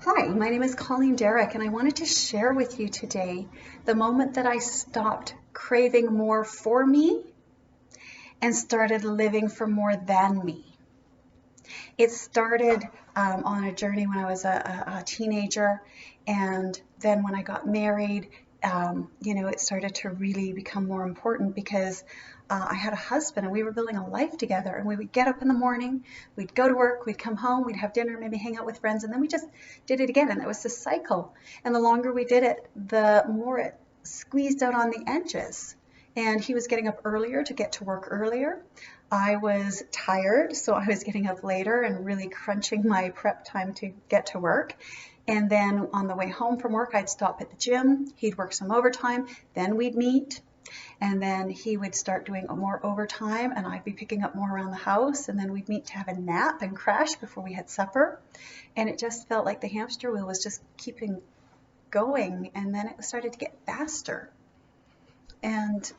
Hi, my name is Colleen Derrick, and I wanted to share with you today the moment that I stopped craving more for me and started living for more than me. It started on a journey when I was a teenager, and then when I got married, it started to really become more important because I had a husband and we were building a life together, and we would get up in the morning, we'd go to work, we'd come home, we'd have dinner, maybe hang out with friends, and then we just did it again. And it was this cycle. And the longer we did it, the more it squeezed out on the edges. And he was getting up earlier to get to work earlier. I was tired, so I was getting up later and really crunching my prep time to get to work. And then on the way home from work, I'd stop at the gym. He'd work some overtime. Then we'd meet. And then he would start doing more overtime, and I'd be picking up more around the house. And then we'd meet to have a nap and crash before we had supper. And it just felt like the hamster wheel was just keeping going. And then it started to get faster. And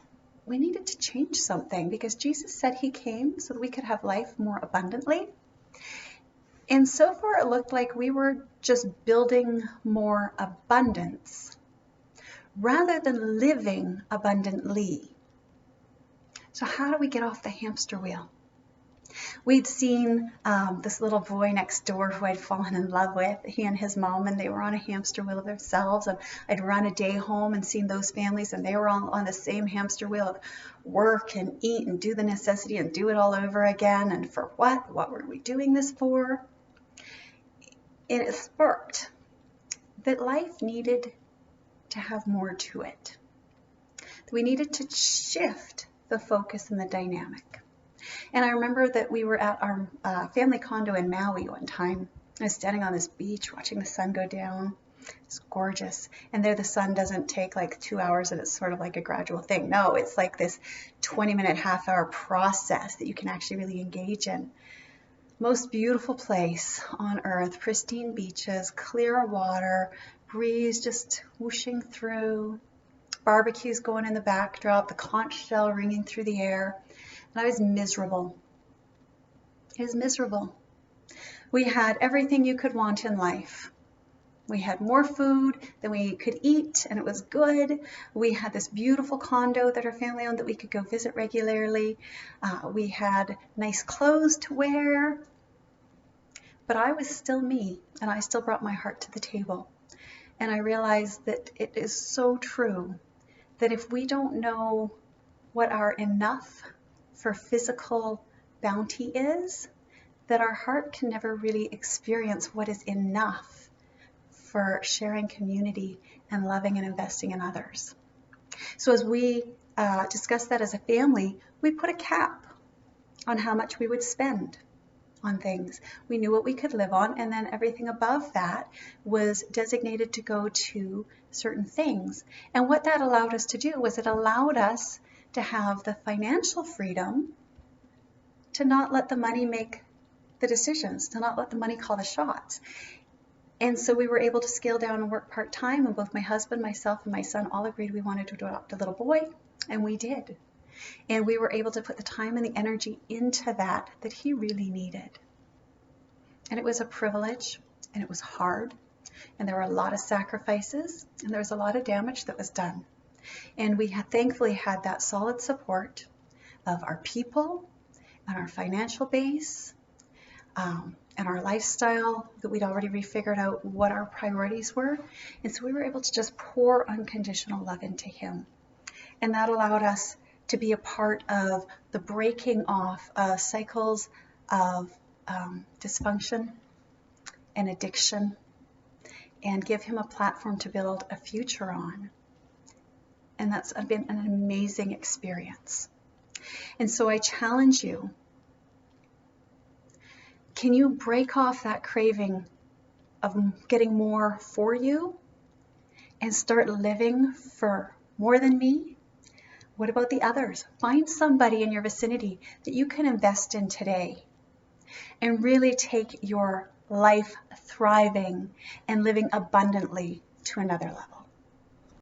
we needed to change something because Jesus said he came so that we could have life more abundantly. And so far it looked like we were just building more abundance rather than living abundantly. So how do we get off the hamster wheel? We'd seen this little boy next door who I'd fallen in love with, he and his mom, and they were on a hamster wheel themselves. And I'd run a day home and seen those families, and they were all on the same hamster wheel of work and eat and do the necessity and do it all over again. And for what? What were we doing this for? And it sparked that life needed to have more to it. We needed to shift the focus and the dynamic. And I remember that we were at our family condo in Maui one time. I was standing on this beach watching the sun go down. It's gorgeous. And there the sun doesn't take like 2 hours and it's sort of like a gradual thing. No, it's like this 20-minute, half-hour process that you can actually really engage in. Most beautiful place on earth, pristine beaches, clear water, breeze just whooshing through, barbecues going in the backdrop, the conch shell ringing through the air. And I was miserable. It was miserable. We had everything you could want in life. We had more food than we could eat, and it was good. We had this beautiful condo that our family owned that we could go visit regularly. We had nice clothes to wear. But I was still me, and I still brought my heart to the table. And I realized that it is so true that if we don't know what our enough for physical bounty is, that our heart can never really experience what is enough for sharing community and loving and investing in others. So as we discussed that as a family, we put a cap on how much we would spend on things. We knew what we could live on, and then everything above that was designated to go to certain things. And what that allowed us to do was it allowed us to have the financial freedom to not let the money make the decisions, to not let the money call the shots. And so we were able to scale down and work part-time, and both my husband, myself, and my son all agreed we wanted to adopt a little boy, and we did. And we were able to put the time and the energy into that he really needed. And it was a privilege, and it was hard, and there were a lot of sacrifices, and there was a lot of damage that was done. And we had thankfully had that solid support of our people and our financial base and our lifestyle that we'd already refigured out what our priorities were. And so we were able to just pour unconditional love into him. And that allowed us to be a part of the breaking off cycles of dysfunction and addiction, and give him a platform to build a future on. And that's been an amazing experience. And so I challenge you, can you break off that craving of getting more for you and start living for more than me? What about the others? Find somebody in your vicinity that you can invest in today and really take your life thriving and living abundantly to another level.